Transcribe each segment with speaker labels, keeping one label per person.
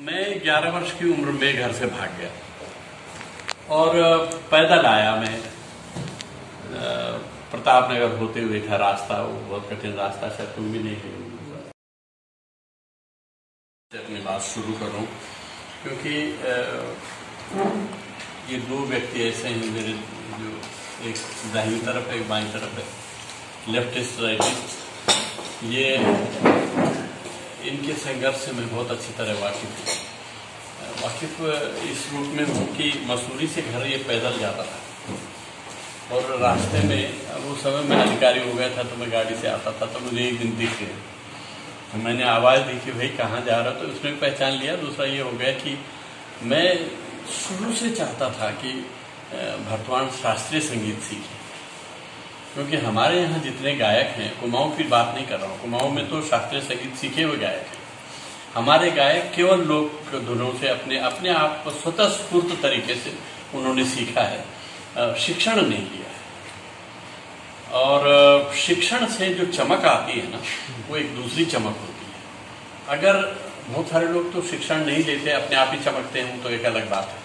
Speaker 1: मैं 11 वर्ष की उम्र में घर से भाग गया और पैदल आया मैं। प्रतापनगर होते हुए था रास्ता, वो बहुत कठिन रास्ता, शायद तुम भी नहीं गई। अपनी बात शुरू करूं क्योंकि ये दो व्यक्ति ऐसे हैं मेरे, जो एक दाहिनी तरफ है एक बाईं तरफ है, लेफ्टिस्ट राइटिस्ट। ये इनके संघर्ष से मैं बहुत अच्छी तरह वाकिफ इस रूप में हूँ कि मसूरी से घर ये पैदल जाता था और रास्ते में वो समय मैं अधिकारी हो गया था तो मैं गाड़ी से आता था, तो मुझे एक दिन दिख गए तो मैंने आवाज़ दी कि भाई कहाँ जा रहा, तो उसने पहचान लिया। दूसरा ये हो गया कि मैं शुरू से चाहता था कि भरतवाण शास्त्रीय संगीत सीखे, क्योंकि हमारे यहाँ जितने गायक हैं, कुमाऊं की बात नहीं कर रहा हूँ, कुमाऊं में तो शास्त्रीय संगीत सीखे हुए गायक हैं। हमारे गायक केवल लोक धुनों से अपने आप स्वतः स्फूर्त तरीके से उन्होंने सीखा है, शिक्षण नहीं लिया है। और शिक्षण से जो चमक आती है ना, वो एक दूसरी चमक होती है। अगर बहुत सारे लोग तो शिक्षण नहीं लेते, अपने आप ही चमकते हैं, तो एक अलग बात है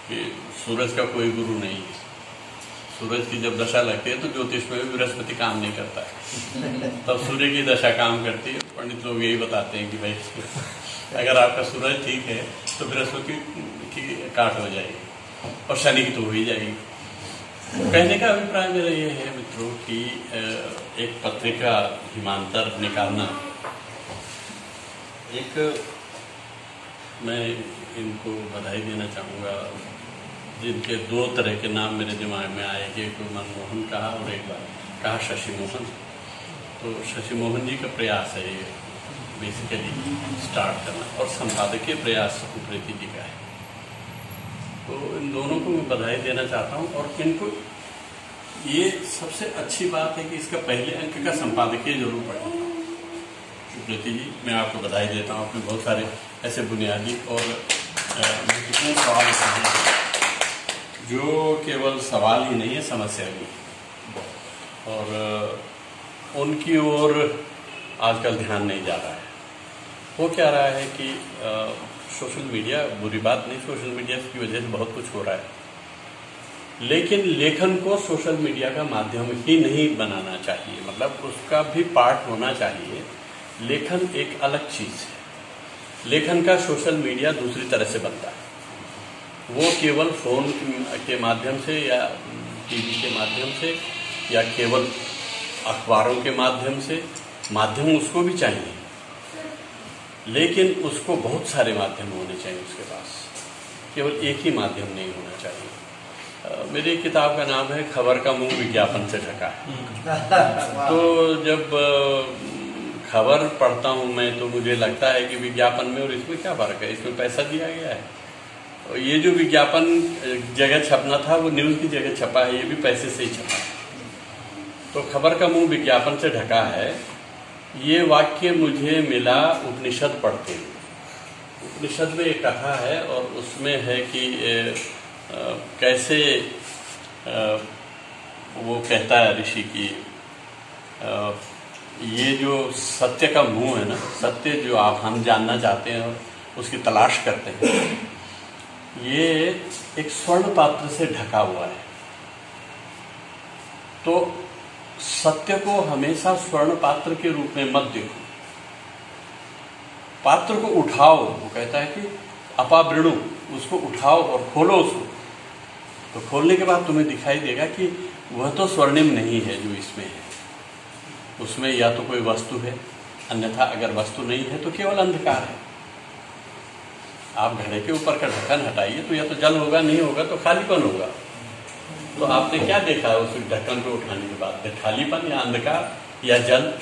Speaker 1: कि सूरज का कोई गुरु नहीं है। सूरज की जब दशा लगती है तो ज्योतिष में भी बृहस्पति काम नहीं करता है, तब सूर्य की दशा काम करती है। पंडित लोग यही बताते हैं कि भाई अगर आपका सूरज ठीक है तो बृहस्पति की काट हो जाएगी और शनि की तो हो ही जाएगी। कहने का अभिप्राय मेरा ये है मित्रों कि एक पत्रिका हिमांतर निकालना, एक मैं इनको बधाई देना चाहूँगा जिनके दो तरह के नाम मेरे दिमाग में आए कि एक मनमोहन कहा और एक बार कहा शशि मोहन। तो शशि मोहन जी का प्रयास है ये बेसिकली स्टार्ट करना, और संपादकीय प्रयास प्रीति जी का है। तो इन दोनों को मैं बधाई देना चाहता हूँ। और इनको ये सबसे अच्छी बात है कि इसका पहले अंक का संपादकीय जरूर पढ़ें। प्रीति जी, मैं आपको बधाई देता हूँ। आपने बहुत सारे ऐसे बुनियादी और महत्वपूर्ण सवाल उठाए जो केवल सवाल ही नहीं है, समस्या भी है, और उनकी ओर आजकल ध्यान नहीं जा रहा है। वो क्या रहा है कि सोशल मीडिया, बुरी बात नहीं, सोशल मीडिया की वजह से बहुत कुछ हो रहा है, लेकिन लेखन को सोशल मीडिया का माध्यम ही नहीं बनाना चाहिए, मतलब उसका भी पार्ट होना चाहिए। लेखन एक अलग चीज़ है। लेखन का सोशल मीडिया दूसरी तरह से बनता है। वो केवल फ़ोन के माध्यम से या टीवी के माध्यम से या केवल अखबारों के माध्यम से, माध्यम उसको भी चाहिए, लेकिन उसको बहुत सारे माध्यम होने चाहिए उसके पास, केवल एक ही माध्यम नहीं होना चाहिए। मेरी किताब का नाम है खबर का मुंह विज्ञापन से ढका है। तो जब खबर पढ़ता हूँ मैं तो मुझे लगता है कि विज्ञापन में और इसमें क्या फ़र्क है, इसमें पैसा दिया गया है। और ये जो विज्ञापन जगह छपना था वो न्यूज़ की जगह छपा है, ये भी पैसे से ही छपा है। तो खबर का मुंह विज्ञापन से ढका है, ये वाक्य मुझे मिला उपनिषद पढ़ते हुए। उपनिषद में एक कथा है और उसमें है कि कैसे वो कहता है ऋषि की ये जो सत्य का मुंह है ना, सत्य जो हम जानना चाहते हैं और उसकी तलाश करते हैं, ये एक स्वर्ण पात्र से ढका हुआ है। तो सत्य को हमेशा स्वर्ण पात्र के रूप में मत देखो, पात्र को उठाओ। वो कहता है कि अपावृणु, उसको उठाओ और खोलो उसको। तो खोलने के बाद तुम्हें दिखाई देगा कि वह तो स्वर्णिम नहीं है जो इसमें है, उसमें या तो कोई वस्तु है, अन्यथा अगर वस्तु नहीं है तो केवल अंधकार है। आप घड़े के ऊपर का ढक्कन हटाइए तो या तो जल होगा, नहीं होगा तो खालीपन होगा। तो आपने क्या देखा उस ढक्कन को उठाने के बाद, खालीपन या अंधकार या जल?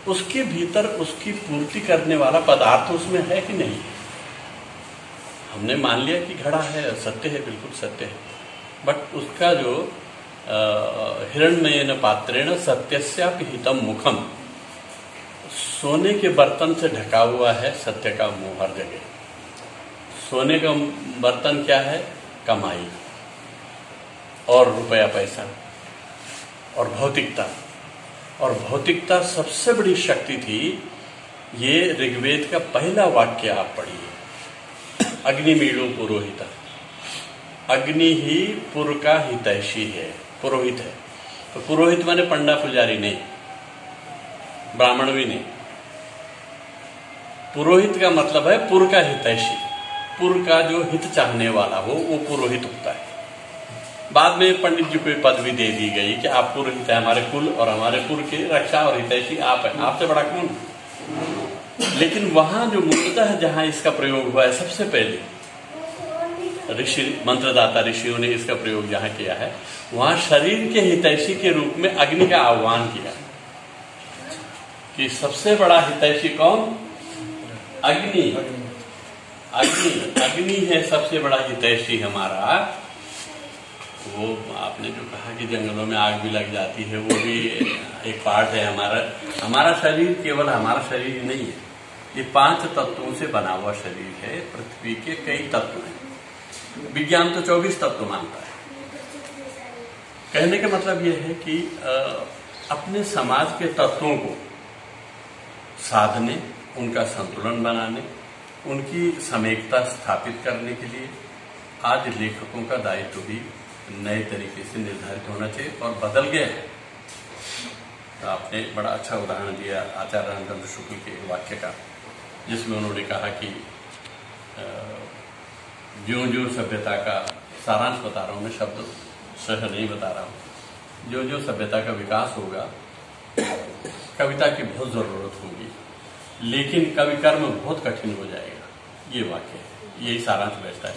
Speaker 1: उसके भीतर उसकी पूर्ति करने वाला पदार्थ उसमें है कि नहीं? हमने मान लिया कि घड़ा है, सत्य है, बिल्कुल सत्य है, बट उसका जो हिरण्मयेन पात्रेण सत्यस्यापि हितम मुखम, सोने के बर्तन से ढका हुआ है सत्य का मुंह हर जगह। सोने का बर्तन क्या है? कमाई और रुपया पैसा और भौतिकता। और भौतिकता सबसे बड़ी शक्ति थी ये ऋग्वेद का पहला वाक्य आप पढ़िए, अग्निमीड़ो पुरोहित। अग्नि ही पुर का हितैषी है, पुरोहित है। तो पुरोहित माने पंडा पुजारी नहीं, ब्राह्मण भी नहीं। पुरोहित का मतलब है पुर का हितैषी, पुर का जो हित चाहने वाला हो वो पुरोहित होता है। बाद में पंडित जी को पदवी दे दी गई कि आप पुरोहित है, हमारे कुल और हमारे पुर के रक्षा और हितैषी आप है, आपसे बड़ा कौन। लेकिन वहां जो मूलतः जहां इसका प्रयोग हुआ है, सबसे पहले ऋषि मंत्रदाता ऋषियों ने इसका प्रयोग जहां किया है, वहां शरीर के हितैषी के रूप में अग्नि का आह्वान किया कि सबसे बड़ा हितैषी कौन? अग्नि। अग्नि अग्नि है सबसे बड़ा हितैषी हमारा। वो आपने जो कहा कि जंगलों में आग भी लग जाती है, वो भी एक पार्ट है हमारा। हमारा शरीर केवल हमारा शरीर नहीं है, ये 5 तत्वों से बना हुआ शरीर है। पृथ्वी के कई तत्व हैं, विज्ञान तो 24 तत्व मानता है। कहने का मतलब यह है कि अपने समाज के तत्वों को साधने, उनका संतुलन बनाने, उनकी समेकता स्थापित करने के लिए आज लेखकों का दायित्व भी नए तरीके से निर्धारित होना चाहिए और बदल गया है। तो आपने बड़ा अच्छा उदाहरण दिया आचार्य रामचंद्र शुक्ल के वाक्य का, जिसमें उन्होंने कहा कि ज्यों ज्यों सभ्यता का सारांश बता रहा हूं मैं, शब्द सह नहीं बता रहा हूं, ज्यों ज्यों सभ्यता का विकास होगा कविता की बहुत जरूरत होगी, लेकिन कवि कर्म बहुत कठिन हो जाएगा। ये वाक्य है, यही सारांश बैठता है।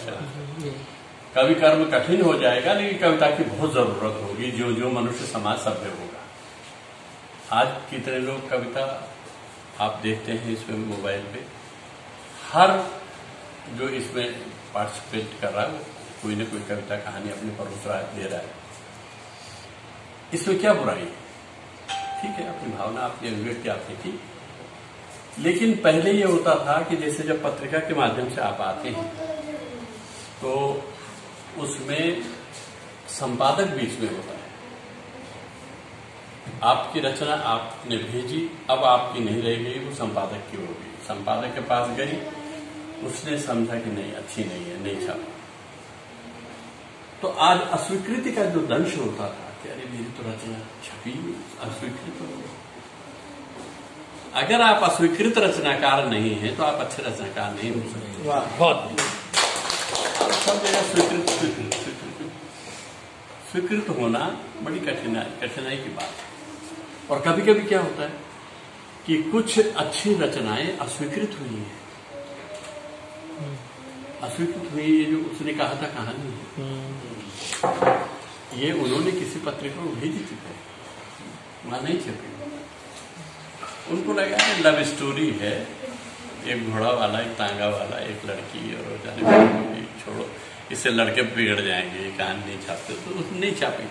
Speaker 1: कवि कर्म कठिन हो जाएगा, लेकिन कविता की बहुत जरूरत होगी जो जो मनुष्य समाज सभ्य होगा। आज कितने लोग कविता आप देखते हैं इसमें मोबाइल पे, हर जो इसमें पार्टिसिपेट कर रहा है वो कोई न कोई कविता कहानी अपनी परोस रहा है, दे रहा है। इसमें क्या बुराई है? ठीक है, अपनी भावना आपकी अभिव्यक्ति आपने की, लेकिन पहले ये होता था कि जैसे जब पत्रिका के माध्यम से आप आते हैं तो उसमें संपादक भी इसमें होता है। आपकी रचना आपने भेजी, अब आपकी नहीं रह गई, वो संपादक की हो गई। संपादक के पास गई, उसने समझा कि नहीं, अच्छी नहीं है, नहीं छापा। तो आज अस्वीकृति का जो दंश होता था कि अरे मेरी तो रचना छपी, अस्वीकृत हो। अगर आप अस्वीकृत रचनाकार नहीं हैं तो आप अच्छे रचनाकार नहीं हो सकते। बहुत सब जगह स्वीकृत होना बड़ी कठिनाई की बात है। और कभी कभी क्या होता है कि कुछ अच्छी रचनाएं अस्वीकृत हुई हैं। अस्वीकृत हुई, ये जो उसने कहा था कहानी है, ये उन्होंने किसी पत्रिका को भेजी थी, वहां नहीं छपी। उनको लगा लव स्टोरी है, एक घोड़ा वाला, एक तांगा वाला, एक लड़की, और जाने छोड़ो, इससे लड़के बिगड़ जाएंगे, ये कहानी नहीं छापते, तो उसने नहीं छापी।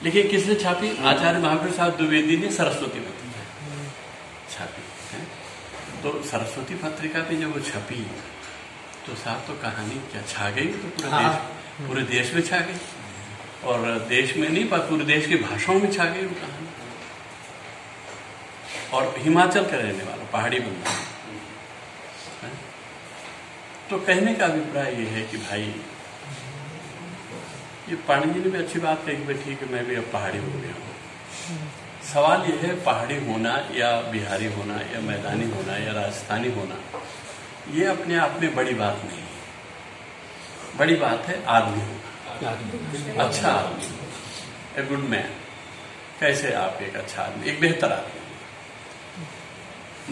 Speaker 1: लेकिन किसने छापी? आचार्य महावीर साहब द्विवेदी ने सरस्वती पत्रिका छापी है। तो सरस्वती पत्रिका पे जब वो छपी तो साहब तो कहानी क्या छा गई, तो पूरे देश में छा गई, और देश में नहीं पर पूरे देश की भाषाओं में छा गई वो कहानी। और हिमाचल का रहने वाला पहाड़ी बंदा है। तो कहने का अभिप्राय ये है कि भाई ये पाणी जी ने भी अच्छी बात कही कि ठीक है मैं भी अब पहाड़ी हो गया हूँ। सवाल ये है पहाड़ी होना या बिहारी होना या मैदानी होना या राजस्थानी होना, ये अपने आप में बड़ी बात नहीं है। बड़ी बात है आदमी होना, अच्छा आदमी, ए गुड मैन। कैसे आप एक अच्छा आदमी, एक बेहतर आदमी।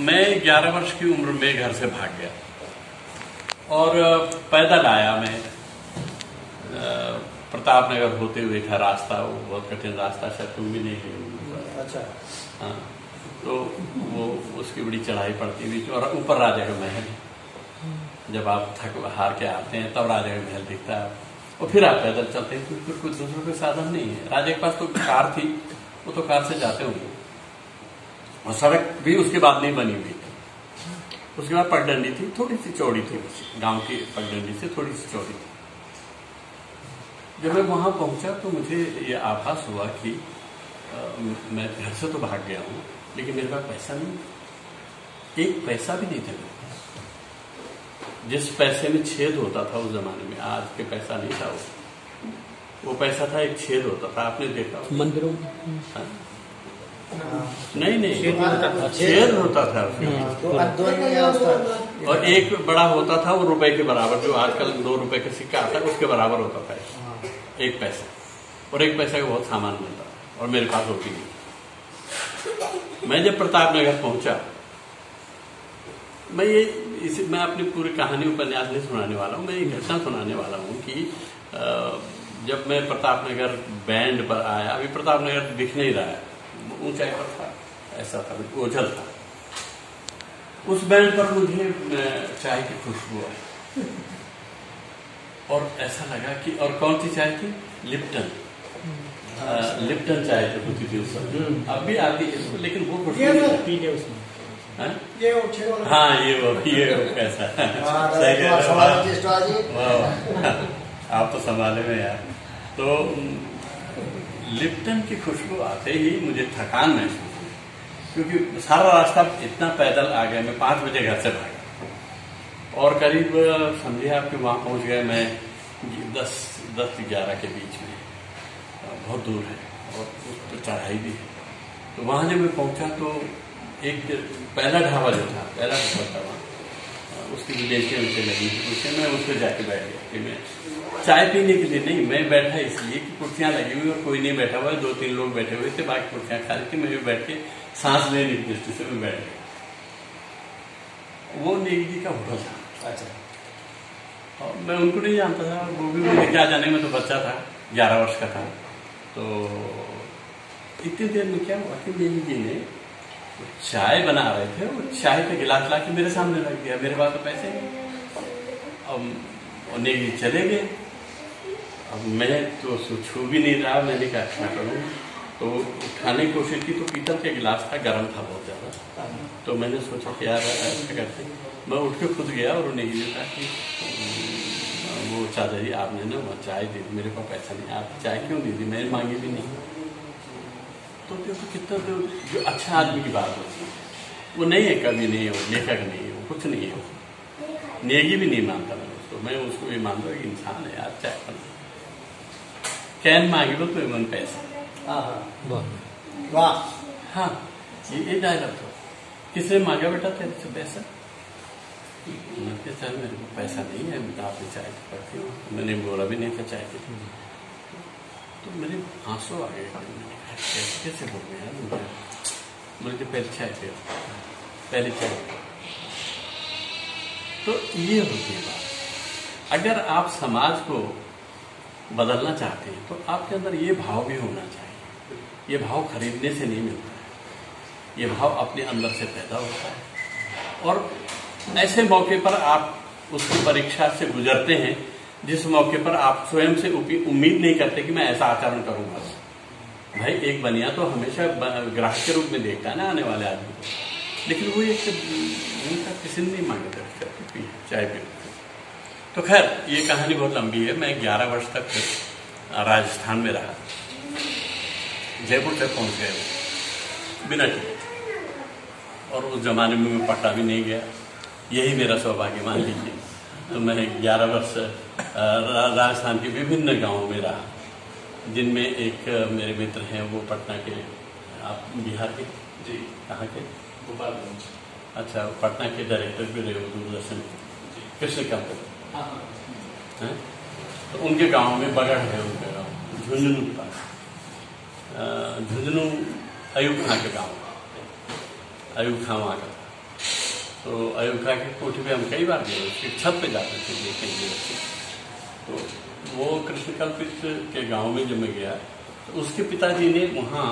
Speaker 1: मैं 11 वर्ष की उम्र में घर से भाग गया और पैदल आया मैं। प्रतापनगर होते हुए था रास्ता, वो बहुत कठिन रास्ता, शायद तुम भी नहीं गए। अच्छा। हाँ, तो वो उसकी बड़ी चढ़ाई पड़ती हुई, और ऊपर राजा का महल। जब आप थक हार के आते हैं तब राजा का महल दिखता है, और फिर आप पैदल चलते हैं, फिर कुछ दूसरों के साधन नहीं है। राजा के पास तो कार थी, वो तो कार से जाते होंगे, और सड़क भी उसके बाद नहीं बनी हुई थी। उसके बाद पगडंडी थी, थोड़ी सी चौड़ी थी, गांव की पगडंडी से थोड़ी सी चौड़ी थी। जब मैं वहां पहुंचा तो मुझे ये आभास हुआ कि मैं घर से तो भाग गया हूं, लेकिन मेरे पास पैसा नहीं। एक पैसा भी नहीं थे। जिस पैसे में छेद होता था उस जमाने में, आज के पैसा नहीं था वो पैसा था, एक छेद होता था, आपने देखा
Speaker 2: मंदिरों
Speaker 1: नहीं छेद होता था और एक बड़ा होता था वो रुपए के बराबर, जो आजकल 2 रुपए का सिक्का आता है उसके बराबर होता था एक पैसा, और एक पैसा का बहुत सामान मिलता और मेरे पास होती नहीं। मैं जब प्रताप नगर पहुंचा, मैं अपनी पूरी कहानी उपन्यास नहीं सुनाने वाला हूँ, मैं एक घटना सुनाने वाला हूँ कि जब मैं प्रताप नगर बैंड पर आया, अभी प्रताप नगर दिख नहीं रहा है, ऊंचाई पर था, ऐसा था, ओझल था। उस बैंड पर मुझे चाय की खुशबू आई और ऐसा लगा कि, और कौन सी चाय थी? लिप्टन। लिप्टन चाय जो होती थी उस समय, अब भी आती है, लेकिन वो खुशबू पीने उसमें। हाँ ये वो कैसा सही है, आप तो संभाले में यार। तो लिप्टन की खुशबू आते ही मुझे थकान महसूस हुई, क्योंकि सारा रास्ता इतना पैदल आ गया। मैं 5 बजे घर से भागा और करीब समझिए आपके वहां पहुंच गए मैं 10-11 के बीच में, बहुत दूर है और उस पर चढ़ाई भी है। तो वहां जब मैं पहुंचा तो एक पहला ढाबा जो था, पहला ढाबा था वहाँ, उसकी विदेशी उनसे लगी थी, उससे मैं उस पर जाके बैठ गया कि मैं चाय पीने के लिए नहीं, मैं बैठा इसलिए कि कुर्सियां लगी हुई और कोई नहीं बैठा हुआ है, 2-3 लोग बैठे हुए थे, बाकी कुर्सियां खाली थी, मैं भी बैठ के सांस लेने की दृष्टि से मैं बैठ गया। वो नेगी जी का होटल था। अच्छा। और मैं उनको नहीं जानता था, वो भी मुझे क्या जाने, मैं तो बच्चा था, 11 वर्ष का था। तो इतनी देर में क्या हुआ कि नेगी जी ने चाय बना रहे थे, वो चाय का गिलास ला के मेरे सामने रख दिया, मेरे पास तो पैसे नहीं। अब नेगी चले गए, अब मैं तो छू भी नहीं रहा, मैंने क्या अच्छा करूँ, तो उठाने की कोशिश की तो पीतल का गिलास था, गर्म था बहुत ज़्यादा। तो मैंने सोचा कि यार ऐसा करते, मैं उठ के खुद गया और उन्हें ये कहा कि वो चाचा जी आपने ना वो चाय दी, मेरे पास पैसा नहीं, आप चाय क्यों दी थी, मैंने मांगी भी नहीं। तो देखो कितना जो अच्छा आदमी की बात होती है, वो नहीं है, कभी नहीं है, वो लेखक नहीं है, वो कुछ नहीं है, वो नेगी भी नहीं मानता मैं उसको, मैं उसको ये मानता हूँ कि इंसान है यार, चाय पर कैन मांगी लो तो मन पैसा।
Speaker 2: वाह,
Speaker 1: हाँ ये डायलॉग था। किसने मांगा बेटा तेरे से पैसा? चल मेरे को पैसा नहीं है, आपने चाय पीती हो, मैंने बोला भी नहीं था चाय पीती, तो मेरे आंसू आ गए, कैसे हो गया यार, मुझे पहले चाय पियो, पहले चाय। तो ये होती है बात। अगर आप समाज को बदलना चाहते हैं तो आपके अंदर ये भाव भी होना चाहिए। ये भाव खरीदने से नहीं मिलता है, ये भाव अपने अंदर से पैदा होता है। और ऐसे मौके पर आप उसकी परीक्षा से गुजरते हैं जिस मौके पर आप स्वयं से उम्मीद नहीं करते कि मैं ऐसा आचरण करूंगा। भाई एक बनिया तो हमेशा ग्राहक के रूप में देखता है ना आने वाले आदमी को, लेकिन वो एक किसी ने नहीं मांगे थे चाय पी। तो खैर ये कहानी बहुत लंबी है। मैं 11 वर्ष तक राजस्थान में रहा, जयपुर तक पहुंच गए बिना टिकट, और उस जमाने में मैं पटना भी नहीं गया, यही मेरा सौभाग्य मान लीजिए। तो मैं 11 वर्ष राजस्थान के विभिन्न गांवों में रहा, जिनमें एक मेरे मित्र हैं वो पटना के, आप बिहार के? जी। कहाँ के? गोपालगंज। अच्छा, पटना के डायरेक्टर भी रहे हो दूरदर्शन, कृष्णकांत। हाँ, तो उनके गांव में बगड़ है, उनका गाँव झुंझुनू के पास, झुंझुनू अयूब खां के गाँव, अयूब खां वहाँ का था। तो अयूब खां की कोठी पे हम कई बार गए, उसकी छत पे जाते थे देखने के लिए। तो वो कृष्णकल्पित के गांव में जब मैं गया तो उसके पिताजी ने वहाँ,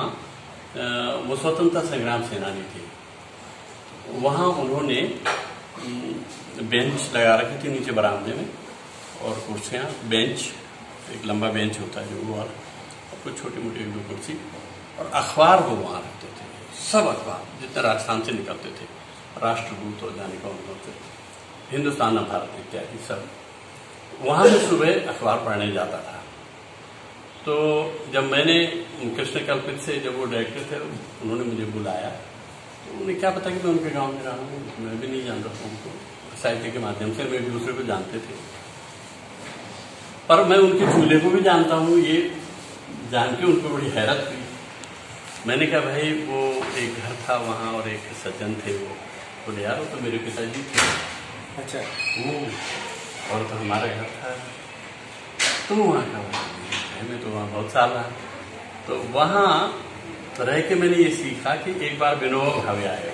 Speaker 1: वो स्वतंत्रता संग्राम सेनानी थे, वहाँ उन्होंने बेंच लगा रखी थी नीचे बरामदे में, और कुर्सियाँ, बेंच, एक लंबा बेंच होता है जो वो, और कुछ छोटी मोटी 1-2 कुर्सी, और अखबार वो वहाँ रखते थे, सब अखबार जितने राजस्थान से निकलते थे, राष्ट्रदूत और जाने कौन कौन से, हिंदुस्तान भारत इत्यादि सब, वहाँ मैं सुबह अखबार पढ़ने जाता था। तो जब मैंने कृष्णकल्पित से, जब वो डायरेक्टर थे, उन्होंने मुझे बुलाया, उन्हें क्या पता कि मैं उनके गांव में रहा हूँ, मैं भी नहीं जानता था उनको। साहित्य के माध्यम से हम एक दूसरे को जानते थे, पर मैं उनके चूल्हे को भी जानता हूँ। ये जान के उनको बड़ी हैरत हुई। मैंने कहा भाई वो एक घर था वहाँ और एक सज्जन थे, वो बोले यार वो तो मेरे पिताजी थे।
Speaker 2: अच्छा।
Speaker 1: वो और तो हमारा घर था, तुम वहाँ का? मैं तो वहाँ बहुत साल रहा। तो वहाँ रह के मैंने ये सीखा कि एक बार विनोबा भावे आए,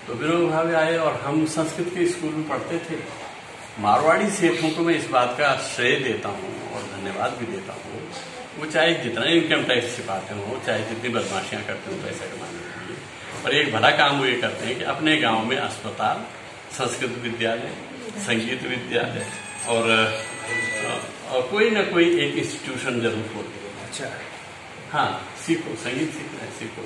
Speaker 1: तो विनोबा भावे आए और हम संस्कृत के स्कूल में पढ़ते थे। मारवाड़ी सेठों को मैं इस बात का श्रेय देता हूँ और धन्यवाद भी देता हूँ, वो चाहे जितना इनकम टैक्स छिपाते हो, चाहे जितनी बदमाशियां करते हो पैसे कमाने के लिए, पर एक भला काम वो ये करते हैं कि अपने गांव में अस्पताल, संस्कृत विद्यालय, संगीत विद्यालय और कोई ना कोई एक इंस्टीट्यूशन जरूर खोलते हैं।
Speaker 2: अच्छा।
Speaker 1: हाँ, सीखो, संगीत सीखना है सीखो,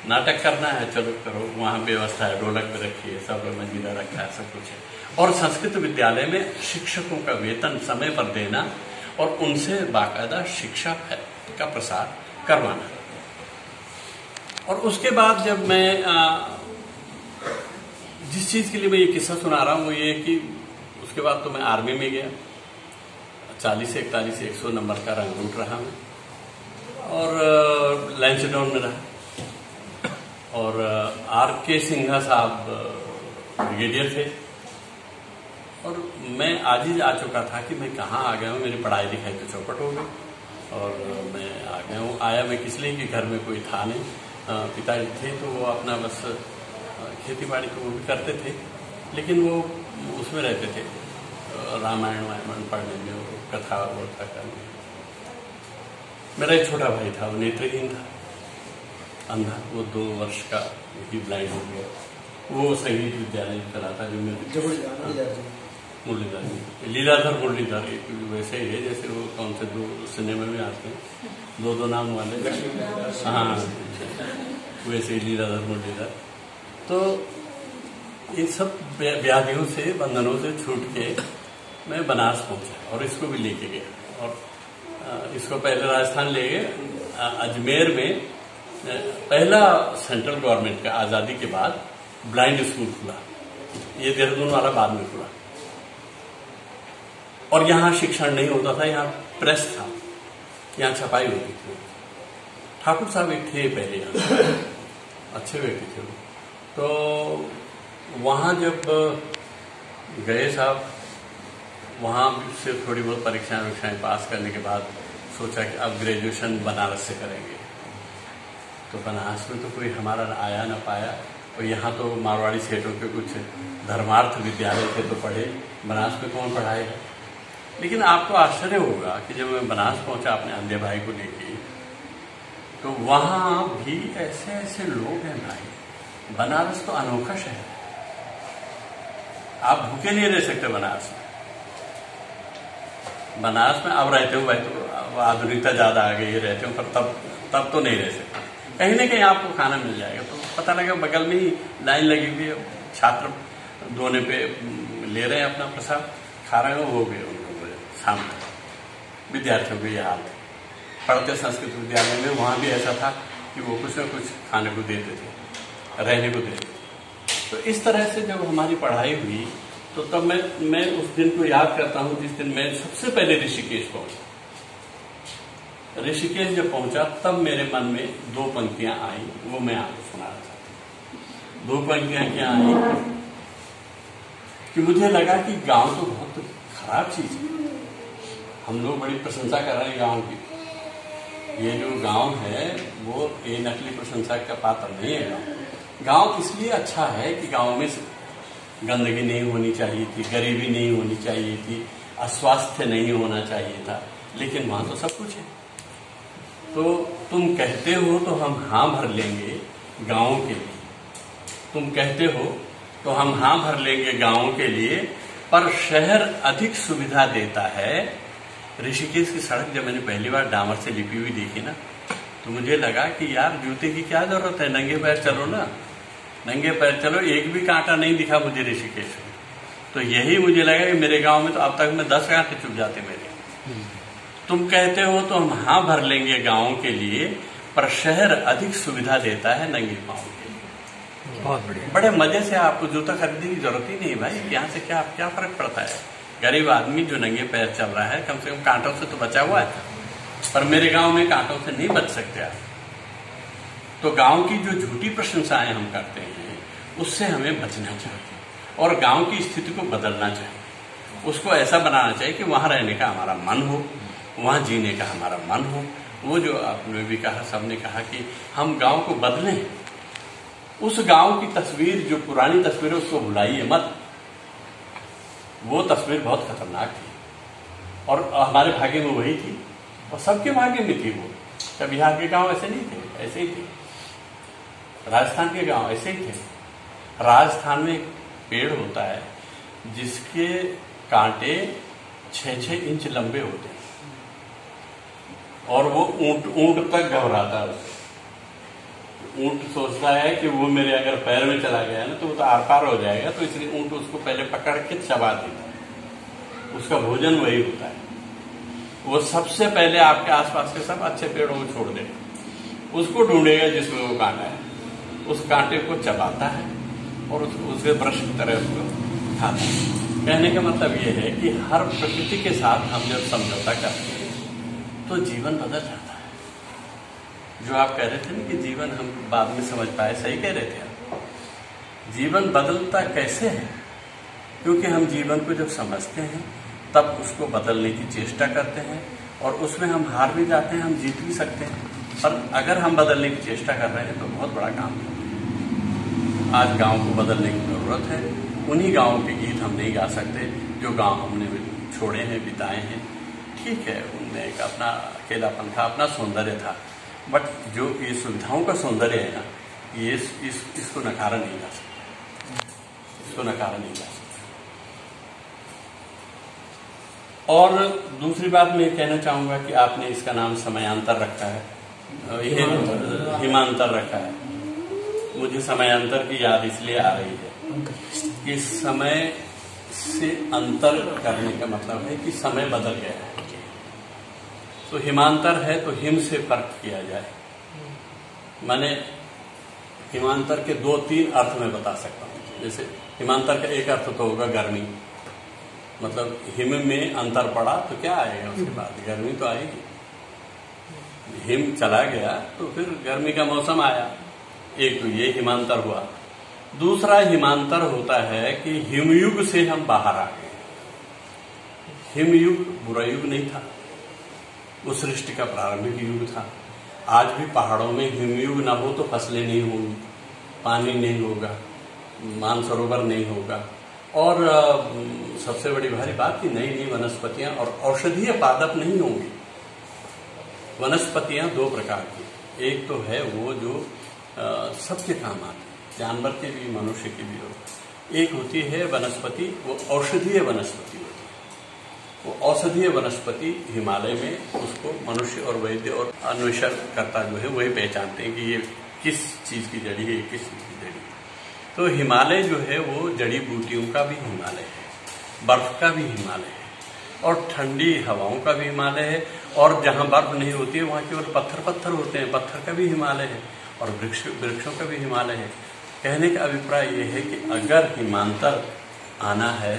Speaker 1: नाटक करना है चलो करो, वहाँ व्यवस्था है, ढोलक पे रखिए, सब मंजीरा रखा है, सब कुछ है। और संस्कृत विद्यालय में शिक्षकों का वेतन समय पर देना और उनसे बाकायदा शिक्षा का प्रसार करवाना। और उसके बाद जब मैं जिस चीज के लिए मैं ये किस्सा सुना रहा हूँ वो ये कि उसके बाद तो मैं आर्मी में गया, 40 से 41 से 100 नंबर का रंगरूट रहा मैं, और लैंसडाउन में रहा। और R.K. सिन्हा साहब ब्रिगेडियर थे, और मैं आज ही आ चुका था कि मैं कहाँ आ गया हूँ, मेरी पढ़ाई लिखाई तो चौपट हो गई और मैं आ गया हूँ। आया मैं किस लिए कि घर में कोई था नहीं, पिताजी थे तो वो अपना बस खेती बाड़ी तो वो भी करते थे, लेकिन वो उसमें रहते थे रामायण वायमायण पढ़ने में, वो कथा वर्ता करने। मेरा एक छोटा भाई था, वो नेत्रहीन था, अंधा, वो 2 वर्ष का ही ब्लाइंड हो गया। वो संगीत विद्यालय चलाता जो मेरे मुरलीधर, लीलाधर मुरलीधर, वैसे ही है जैसे वो कौन से 2 सिनेमा में आते हैं, 2 नाम वाले। हाँ, वैसे ही लीलाधर मुरलीधर। तो इन सब व्याधियों से, बंधनों से छूट के मैं बनारस पहुंचा और इसको भी लेके गया। और इसको पहले राजस्थान ले गए। अजमेर में पहला सेंट्रल गवर्नमेंट का आज़ादी के बाद ब्लाइंड स्कूल खुला, ये देहरादून वाला बाद में खुला। और यहाँ शिक्षण नहीं होता था, यहाँ प्रेस था, यहाँ छपाई होती थी। ठाकुर साहब एक थे पहले यहाँ, अच्छे व्यक्ति थे वो। तो वहाँ जब गए साहब, वहाँ से थोड़ी बहुत परीक्षाएं पास करने के बाद सोचा कि अब ग्रेजुएशन बनारस से करेंगे। तो बनारस में तो कोई हमारा आया ना पाया, और यहाँ तो मारवाड़ी सेठों के कुछ धर्मार्थ विद्यालय थे तो पढ़े, बनारस में कौन पढ़ाएगा। लेकिन आपको आश्चर्य होगा कि जब मैं बनारस पहुंचा अपने अंधे भाई को लेके, तो वहाँ भी ऐसे ऐसे लोग हैं भाई। बनारस तो अनोखा शहर है, आप भूखे नहीं रह सकते बनारस में। बनारस में अब रहते हो भाई, तो आधुनिकता ज्यादा आ गई है, रहते हो, पर तब तो नहीं रह सकते। कहीं ना कहीं आपको खाना मिल जाएगा। तो पता लगा बगल में ही लाइन लगी हुई है, छात्र दोने पे ले रहे हैं अपना प्रसाद, खा रहे हो गए उनको सामने। विद्यार्थियों को ये हाल है। पढ़ते संस्कृत विद्यालय में, वहाँ भी ऐसा था कि वो कुछ न कुछ खाने को देते थे, रहने को देते थे। तो इस तरह से जब हमारी पढ़ाई हुई, तो तब मैं उस दिन को याद करता हूँ जिस दिन मैं सबसे पहले ऋषिकेश पहुंचा। ऋषिकेश जब पहुंचा तब मेरे मन में 2 पंक्तियां आई, वो मैं आपको सुना रहा था। 2 पंक्तियां क्या आई कि मुझे लगा कि गांव तो बहुत खराब चीज है। हम लोग बड़ी प्रशंसा कर रहे हैं गांव की, ये जो गांव है वो ये नकली प्रशंसा का पात्र नहीं है। गांव इसलिए अच्छा है कि गांव में गंदगी नहीं होनी चाहिए थी, गरीबी नहीं होनी चाहिए थी, अस्वास्थ्य नहीं होना चाहिए था, लेकिन वहां तो सब कुछ है। तो तुम कहते हो तो हम हाँ भर लेंगे गांव के लिए, तुम कहते हो तो हम हाँ भर लेंगे गांव के लिए, पर शहर अधिक सुविधा देता है। ऋषिकेश की सड़क जब मैंने पहली बार डामर से लिपी हुई देखी ना, तो मुझे लगा कि यार जूते की क्या जरूरत है, नंगे पैर चलो ना, नंगे पैर चलो। एक भी कांटा नहीं दिखा मुझे ऋषिकेश में। तो यही मुझे लगा कि मेरे गांव में तो अब तक में 10 कांटे चुभ जाते मेरे। तुम कहते हो तो हम हाँ भर लेंगे गांव के लिए, पर शहर अधिक सुविधा देता है नंगे पाँव के लिए।
Speaker 2: बहुत बढ़िया।
Speaker 1: बड़े मजे से आपको जूता खरीदने की जरूरत ही नहीं भाई, यहाँ से क्या फर्क पड़ता है। गरीब आदमी जो नंगे पैर चल रहा है कम से कम कांटों से तो बचा हुआ है, पर मेरे गांव में कांटों से नहीं बच सकते आप। तो गांव की जो झूठी प्रशंसाएं हम करते हैं उससे हमें बचना चाहिए और गांव की स्थिति को बदलना चाहिए। उसको ऐसा बनाना चाहिए कि वहां रहने का हमारा मन हो, वहां जीने का हमारा मन हो। वो जो आपने भी कहा, सबने कहा कि हम गांव को बदलें। उस गांव की तस्वीर जो पुरानी तस्वीर है उसको भुलाइए मत। वो तस्वीर बहुत खतरनाक थी और हमारे भाग्य में वही थी और सबके भाग्य में थी वो। क्या बिहार के गांव ऐसे नहीं थे? ऐसे ही थे। राजस्थान के गांव ऐसे ही थे। राजस्थान में एक पेड़ होता है जिसके कांटे 6-6 इंच लंबे होते हैं और वो ऊंट तक घबराता है उससे। ऊंट सोचता है कि वो मेरे अगर पैर में चला गया ना तो वो तो आर पार हो जाएगा, तो इसलिए ऊंट उसको पहले पकड़ के चबा देता है। उसका भोजन वही होता है। वो सबसे पहले आपके आसपास के सब अच्छे पेड़ों को छोड़ देगा, उसको ढूंढेगा जिसमें वो कांटा है, उस कांटे को चबाता है और उसके ब्रश की तरह उसको खाता है। कहने का मतलब ये है कि हर प्रकृति के साथ हम जब समझौता करते हैं तो जीवन बदल जाता है। जो आप कह रहे थे ना कि जीवन हम बाद में समझ पाए, सही कह रहे थे आप। जीवन बदलता कैसे है? क्योंकि हम जीवन को जब समझते हैं तब उसको बदलने की चेष्टा करते हैं और उसमें हम हार भी जाते हैं, हम जीत भी सकते हैं। पर अगर हम बदलने की चेष्टा कर रहे हैं तो बहुत बड़ा काम है। आज गांव को बदलने की जरूरत है। उन्हीं गांवों के गीत हम नहीं गा सकते जो गांव हमने छोड़े हैं, बिताए हैं। ठीक है, उनमें एक अपना अकेलापन था, अपना सौंदर्य था, बट जो ये सुविधाओं का सौंदर्य है ना, ये इसको नकारा नहीं जा सकता, इसको नकारा नहीं जा सकता। और दूसरी बात मैं कहना चाहूंगा कि आपने इसका नाम समयांतर रखा है, हिमांतर रखा है। मुझे समयांतर की याद इसलिए आ रही है कि समय से अंतर करने का मतलब है कि समय बदल गया है। तो हिमांतर है तो हिम से फर्क किया जाए। मैंने हिमांतर के 2-3 अर्थ में बता सकता हूँ। जैसे हिमांतर का एक अर्थ तो होगा गर्मी, मतलब हिम में अंतर पड़ा तो क्या आएगा उसके बाद? गर्मी तो आएगी। हिम चला गया तो फिर गर्मी का मौसम आया। एक तो ये हिमांतर हुआ। दूसरा हिमांतर होता है कि हिमयुग से हम बाहर आ गए। हिमयुग बुरा युग नहीं था, वो सृष्टि का प्रारंभिक युग था। आज भी पहाड़ों में हिमयुग ना हो तो फसलें नहीं होंगी, पानी नहीं होगा, मानसरोवर नहीं होगा और सबसे बड़ी भारी बात कि नई नई वनस्पतियां और औषधीय पादप नहीं होंगी। वनस्पतियां 2 प्रकार की, एक तो है वो जो सबके काम आती है, जानवर के भी मनुष्य के भी हो। एक होती है वनस्पति, वो औषधीय वनस्पति होती है। वो औषधीय वनस्पति हिमालय में उसको मनुष्य और वैद्य और अन्वेषण करता जो है वही पहचानते हैं कि ये किस चीज की जड़ी है, किस चीज की जड़ी है। तो हिमालय जो है वो जड़ी बूटियों का भी हिमालय है, बर्फ का भी हिमालय है और ठंडी हवाओं का भी हिमालय है। और जहां बर्फ नहीं होती है वहां केवल पत्थर होते हैं, पत्थर का भी हिमालय है और वृक्षों का भी हिमालय है। कहने का अभिप्राय यह है कि अगर हिमांतर आना है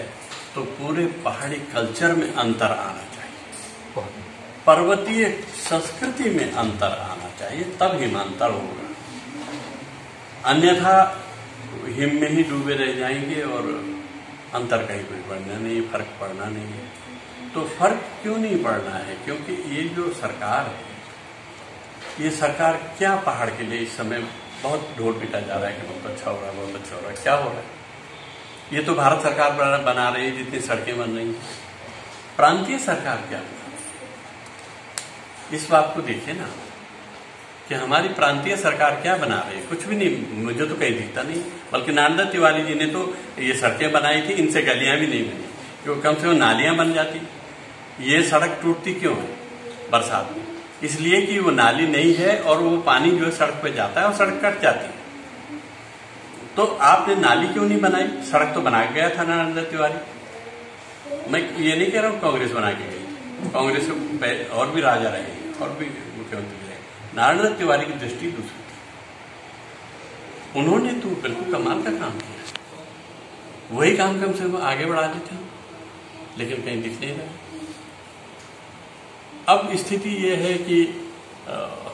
Speaker 1: तो पूरे पहाड़ी कल्चर में अंतर आना चाहिए, पर्वतीय संस्कृति में अंतर आना चाहिए, तब हिमांतर होगा। अन्यथा हिम में ही डूबे रह जाएंगे और अंतर कहीं कोई बढ़ना नहीं, फर्क पड़ना नहीं है। तो फर्क क्यों नहीं पड़ना है? क्योंकि ये जो सरकार है, ये सरकार क्या पहाड़ के लिए इस समय बहुत ढोल पीटा जा रहा है कि बहुत अच्छा हो रहा है, बहुत अच्छा हो रहा है। क्या हो रहा है? ये तो भारत सरकार बना रही है, जितनी सड़कें बन रही हैं। प्रांतीय सरकार क्या बना रही है? इस बात को देखिए ना कि हमारी प्रांतीय सरकार क्या बना रही है। कुछ भी नहीं, मुझे तो कहीं दिखता नहीं। बल्कि नारदा तिवारी जी ने तो ये सड़कें बनाई थी, इनसे गलियां भी नहीं बनी, क्योंकि कम से कम नालियां बन जाती। ये सड़क टूटती क्यों है बरसात में? इसलिए कि वो नाली नहीं है और वो पानी जो है सड़क पे जाता है और सड़क कट जाती है। तो आपने नाली क्यों नहीं बनाई? सड़क तो बना गया था नारदा तिवारी। मैं ये नहीं कह रहा हूँ कांग्रेस बना के गई, कांग्रेस और भी राजा रहे और भी मुख्यमंत्री रहे। नारायण दत्त तिवारी की दृष्टि दूसरी थी। उन्होंने तो बिल्कुल कमाल का काम किया, वही काम कम से कम आगे बढ़ा देते हैं, लेकिन कहीं दिख नहीं रहा। अब स्थिति ये है कि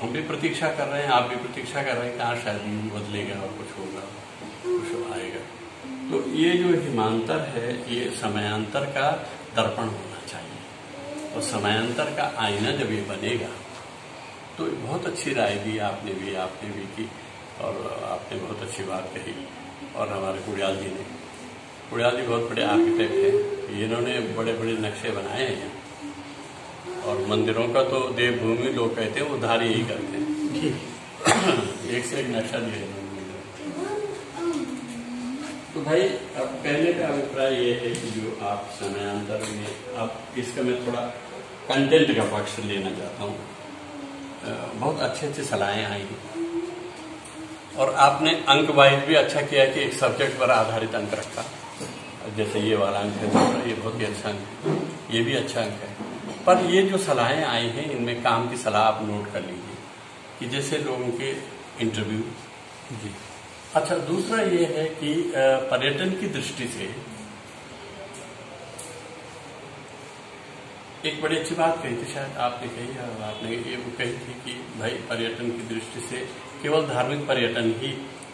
Speaker 1: हम भी प्रतीक्षा कर रहे हैं, आप भी प्रतीक्षा कर रहे हैं कि हाँ शायद युग बदलेगा और कुछ होगा, कुछ आएगा। तो ये जो हिमांतर है, ये समयांतर का दर्पण होना चाहिए, और समयांतर का आईना जब ये बनेगा तो बहुत अच्छी राय दी आपने भी की, और आपने बहुत अच्छी बात कही। और हमारे कुड़ियाल जी ने, कुड़ियाल जी बहुत बड़े आर्किटेक्ट हैं, इन्होंने बड़े बड़े नक्शे बनाए हैं, और मंदिरों का तो देवभूमि लोग कहते हैं, उधार यही करते हैं, एक से एक नक्शा दिया इन्होंने। तो भाई अब कहने का अभिप्राय ये है कि जो आप समयांतर में, अब इसका मैं थोड़ा कंटेंट का पक्ष लेना चाहता हूँ। बहुत अच्छे अच्छे सलाहें आई हैं, और आपने अंक वाइज भी अच्छा किया कि एक सब्जेक्ट पर आधारित अंक रखा, जैसे ये वाला अंक है, ये बहुत ही अच्छा अंक है, ये भी अच्छा अंक है। पर ये जो सलाहें आई हैं, इनमें काम की सलाह आप नोट कर लीजिए, कि जैसे लोगों के इंटरव्यू जी। अच्छा, दूसरा ये है कि पर्यटन की दृष्टि से एक बड़ी अच्छी बात कही थी, शायद आपने कही, आपने ये कही थी कि भाई पर्यटन की दृष्टि से केवल धार्मिक पर्यटन ही,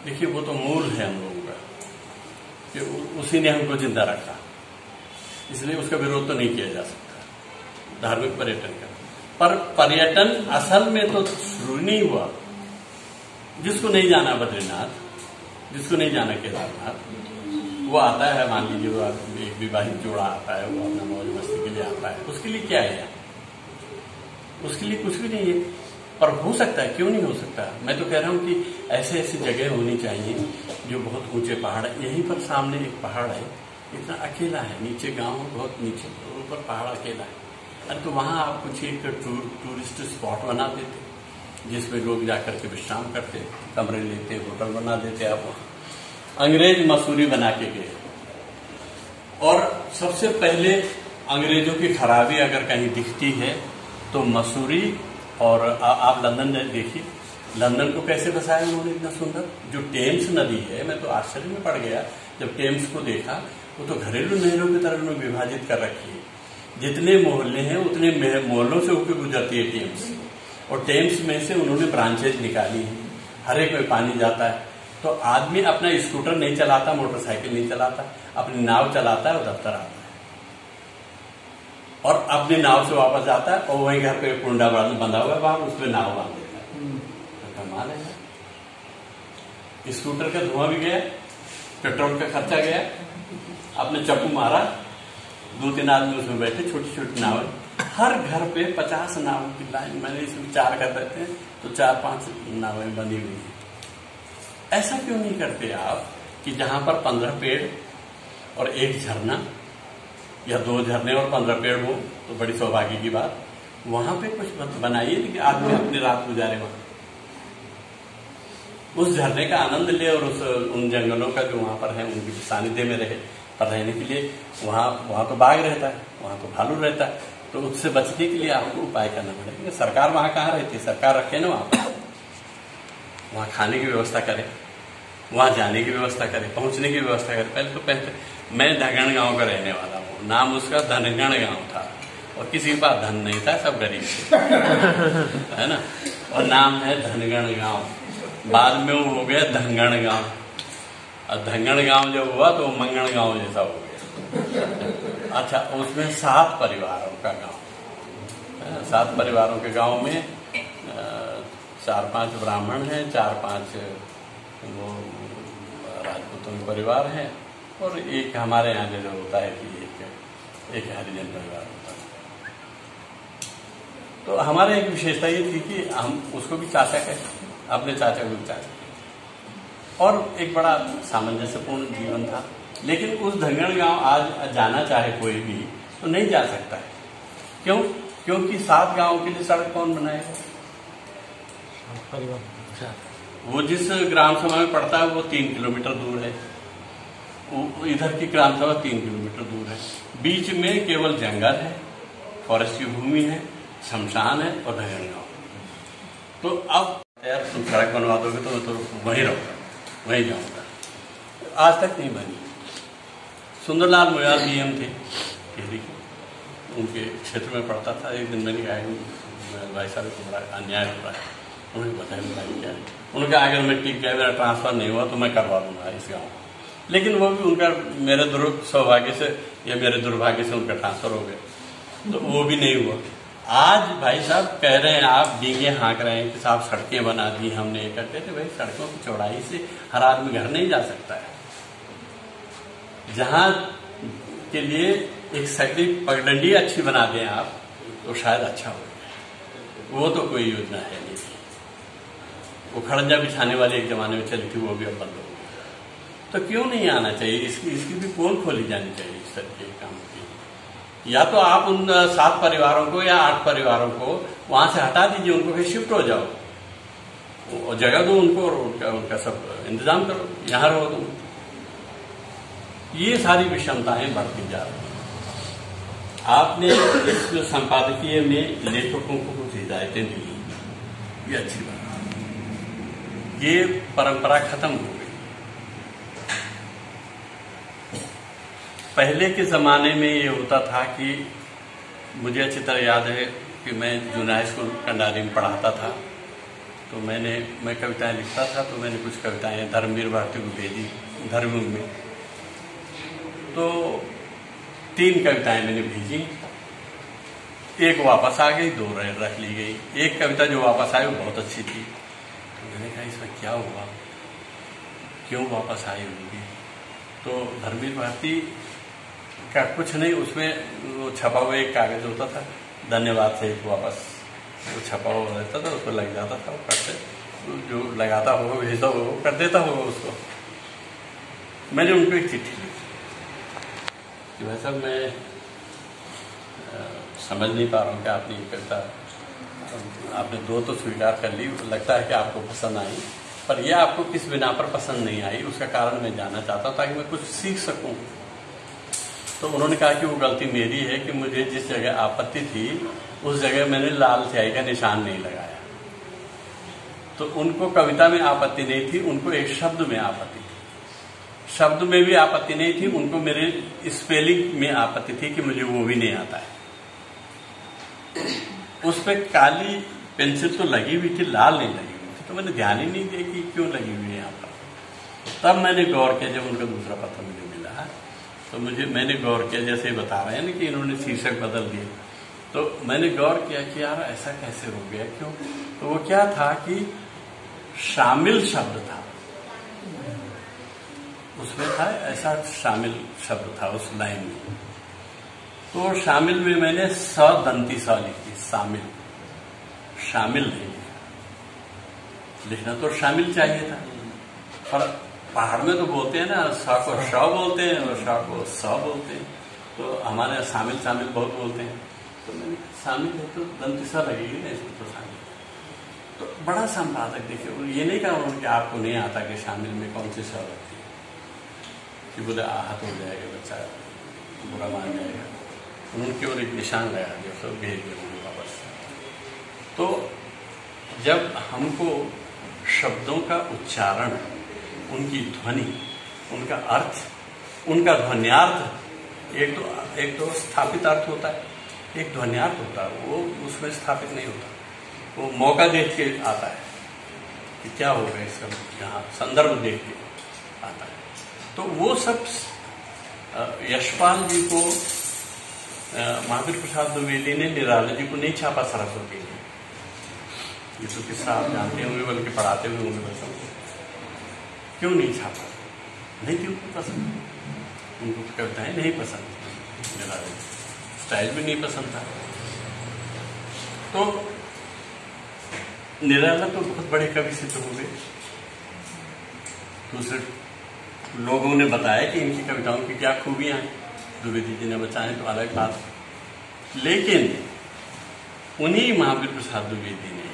Speaker 1: देखिए वो तो मूल है हम लोगों का, कि उसी ने हमको जिंदा रखा, इसलिए उसका विरोध तो नहीं किया जा सकता धार्मिक पर्यटन का। पर पर्यटन असल में तो शुरू नहीं हुआ। जिसको नहीं जाना बद्रीनाथ, जिसको नहीं जाना केदारनाथ, वो आता है, मान लीजिए वो एक विवाहित जोड़ा आता है, वो अपना मौज मस्ती के लिए आता है, उसके लिए क्या है, उसके लिए कुछ भी नहीं है। पर हो सकता है, क्यों नहीं हो सकता। मैं तो कह रहा हूं कि ऐसे ऐसी जगह होनी चाहिए जो बहुत ऊंचे पहाड़ है। यहीं पर सामने एक पहाड़ है, इतना अकेला है, नीचे गांव बहुत नीचे, ऊपर पहाड़ अकेला है। अरे तो वहां आप कुछ एक टूरिस्ट स्पॉट बना देते, जिसमें लोग जाकर के विश्राम करते, कमरे लेते, होटल बना देते। आप अंग्रेज मसूरी बना के गए, और सबसे पहले अंग्रेजों की खराबी अगर कहीं दिखती है तो मसूरी, और आप लंदन देखिए, लंदन को कैसे बसाया उन्होंने इतना सुंदर। जो टेम्स नदी है, मैं तो आश्चर्य में पड़ गया जब टेम्स को देखा, वो तो घरेलू नहरों की तरह उन्होंने विभाजित कर रखी है। जितने मोहल्ले हैं उतने मोहल्लों से होकर गुजरती है टेम्स, और टेम्स में से उन्होंने ब्रांचेज निकाली हैं, हर एक में पानी जाता है। तो आदमी अपना स्कूटर नहीं चलाता, मोटरसाइकिल नहीं चलाता, अपनी नाव चलाता है और दफ्तर आता है, और अपनी नाव से वापस आता है, और वहीं घर पे कुंडा बंधा हुआ है बाहर, उस पर नाव बांध देता है। कमाल है। स्कूटर का धुआं भी गया, पेट्रोल का खर्चा गया, आपने चाकू मारा, 2-3 आदमी उसमें बैठे, छोटी छोटी नाव, हर घर पे 50 नाव की लाइन, मैंने इसमें 4 घर रहते हैं तो 4-5 नावें बनी हुई हैं। ऐसा क्यों नहीं करते आप कि जहां पर 15 पेड़ और 1 झरना, या 2 झरने और 15 पेड़ हो तो बड़ी सौभाग्य की बात, वहां पे कुछ बनाइए कि आदमी अपनी रात गुजारे वहां, उस झरने का आनंद ले, और उन जंगलों का जो वहां पर है उनकी सानिध्य में रहे। पर रहने के लिए वहां तो बाघ रहता है, वहां तो भालू रहता है, तो उससे बचने के लिए आपको उपाय करना पड़ेगा। सरकार वहां कहाँ रहती है, सरकार रखे ना वहां खाने की व्यवस्था करे, वहां जाने की व्यवस्था करे, पहुंचने की व्यवस्था करे। पहले मैं धनगढ़ गांव का रहने वाला हूँ, नाम उसका धनगढ़ गांव था, और किसी के पास धन नहीं था, सब गरीब थे है ना, और नाम है धनगढ़ गांव। बाद में वो हो गया धनगढ़ गांव, और धनगढ़ गांव जब हुआ तो मंगण गांव जैसा हो गया। अच्छा, उसमें 7 परिवारों का गांव, 7 परिवारों के गांव में 4-5 ब्राह्मण हैं, 4-5 वो राजपूतों के परिवार हैं, और एक हमारे यहाँ जो होता है कि एक हरिजन परिवार होता है। तो हमारे एक विशेषता ये थी कि हम उसको भी चाचा कहते, अपने चाचा को भी चाचा, और एक बड़ा सामंजस्यपूर्ण जीवन था। लेकिन उस धनगढ़ गांव आज जाना चाहे कोई भी तो नहीं जा सकता है। क्यों? क्योंकि 7 गांवों के लिए सड़क कौन बनाएगा? वो जिस ग्राम सभा में पड़ता है वो 3 किलोमीटर दूर है, इधर की ग्राम सभा 3 किलोमीटर दूर है, बीच में केवल जंगल है, फॉरेस्ट की भूमि है, शमशान है और धनगढ़ गांव। तो अब यार तुम सड़क बनवा दोगे तो मैं तो वहीं रहूँगा, वहीं जाऊँगा। आज तक नहीं बनी। सुंदरलाल मुयाल डीएम थे टिहरी के, उनके क्षेत्र में पड़ता था। एक दिन मैंने कहा भाई साहब को बड़ा अन्याय हो रहा है, उन्होंने बताया क्या है। उन्होंने कहा अगर मैं टिक गया, मेरा ट्रांसफर नहीं हुआ तो मैं करवा दूंगा इस गाँव। लेकिन वो भी उनका मेरे सौभाग्य से या मेरे दुर्भाग्य से उनका ट्रांसफर हो गया, तो वो भी नहीं हुआ। आज भाई साहब कह रहे हैं, आप डींगे हाँक रहे हैं कि साहब सड़कें बना दी हमने, ये करते थे। भाई सड़कों की चौड़ाई से हर आदमी घर नहीं जा सकता है। जहां के लिए एक सड़क पगडंडी अच्छी बना दें आप तो शायद अच्छा हो। वो तो कोई योजना है नहीं। वो खड़ंजा बिछाने वाली एक जमाने में चली थी, वो भी अब बंद हो गई। तो क्यों नहीं आना चाहिए? इसकी भी पोल खोली जानी चाहिए इस तरह के काम की। या तो आप उन 7 परिवारों को या 8 परिवारों को वहां से हटा दीजिए, उनको कहीं शिफ्ट हो जाओ और जगह दो उनको और उनका सब इंतजाम करो, यहां रहो तुम। ये सारी विषमताएं बढ़ती जा रही हैं। आपने इस संपादकीय में लेखकों को कुछ हिदायतें दी, ये अच्छी बात है। ये परंपरा खत्म हो गई। पहले के जमाने में ये होता था कि मुझे अच्छी तरह याद है कि मैं जूनियर हाई स्कूल कंडारी में पढ़ाता था, तो मैं कविताएं लिखता था। तो मैंने कुछ कविताएं धर्मवीर भारती को भेजी धर्मयुग में। तो 3 कविताएं मैंने भेजी, एक वापस आ गई, 2 रख ली गई। एक कविता जो वापस आई वो बहुत अच्छी थी। तो मैंने कहा इसमें क्या हुआ, क्यों वापस आई होगी? तो धर्मवीर भारती का कुछ नहीं, उसमें वो छपा हुआ एक कागज होता था, धन्यवाद से एक वापस वो छपा हुआ रहता था, उसको लग जाता था। वो करते जो लगाता होगा भेजता होगा वो कर देता होगा उसको। मैंने उनको एक चिट्ठी लिखी कि भाई साहब मैं समझ नहीं पा रहा हूँ कि आपने ये कविता, आपने 2 तो स्वीकार कर ली, लगता है कि आपको पसंद आई, पर यह आपको किस बिना पर पसंद नहीं आई उसका कारण मैं जानना चाहता हूँ ताकि मैं कुछ सीख सकूं। तो उन्होंने कहा कि वो गलती मेरी है कि मुझे जिस जगह आपत्ति थी उस जगह मैंने लाल स्याही का निशान नहीं लगाया। तो उनको कविता में आपत्ति नहीं थी, उनको एक शब्द में आपत्ति थी। शब्द में भी आपत्ति नहीं थी, उनको मेरे स्पेलिंग में आपत्ति थी कि मुझे वो भी नहीं आता है। उस पर काली पेंसिल तो लगी हुई थी, लाल नहीं लगी हुई थी। तो मैंने ध्यान ही नहीं दिया कि क्यों लगी हुई है यहाँ पर। तब मैंने गौर किया, जब उनका दूसरा पत्र मुझे मिला तो मैंने गौर किया, जैसे बता रहे हैं ना कि इन्होंने शीर्षक बदल दिए, तो मैंने गौर किया कि यार ऐसा कैसे हो गया, क्यों? तो वो क्या था कि शामिल शब्द था उसमें, था ऐसा शामिल शब्द था उस लाइन में। तो शामिल में मैंने सदंती सा लिखी, शामिल, शामिल नहीं लिखना तो शामिल चाहिए था। पर पहाड़ में तो बोलते हैं ना, सा को श बोलते हैं और शा को स बोलते हैं, तो हमारे यहाँ शामिल शामिल बहुत बोलते हैं। तो मैंने शामिल है तो दंती सा लगेगी ना इसमें, तो शामिल। तो बड़ा संपादक देखिए, ये नहीं कहा उन्होंने कि आपको नहीं आता कि शामिल में कौन सी स लगती है, कि बोले आहत हो जाएगा बच्चा, बुरा मान जाएगा। उन्होंने केवल एक निशान लगा दिया, सब भेज दिया वापस। तो जब हमको शब्दों का उच्चारण, उनकी ध्वनि, उनका अर्थ, उनका ध्वन्यार्थ, एक तो स्थापित अर्थ होता है, एक ध्वन्यार्थ होता है, वो उसमें स्थापित नहीं होता। वो मौका देख के आता है कि क्या होगा इसका, यहाँ संदर्भ देख के आता है। तो वो सब यशपाल जी को, महावीर प्रसाद द्विवेदी ने निराला जी को नहीं छापा सरस्वती में। ये तो किस्सा आप जानते होंगे, बल्कि पढ़ाते हुए होंगे बच्चों को। क्यों नहीं छापा? नहीं थी उनको पसंद, उनको कविताएं नहीं पसंद, निराला जी स्टाइल भी नहीं पसंद था। तो निराला तो बहुत बड़े कवि सिद्ध हो गए। दूसरे लोगों ने बताया कि इनकी कविताओं की क्या खूबियां हैं, द्विवेदी जी ने बताया तो अलग बात। लेकिन उन्हीं महावीर प्रसाद द्विवेदी ने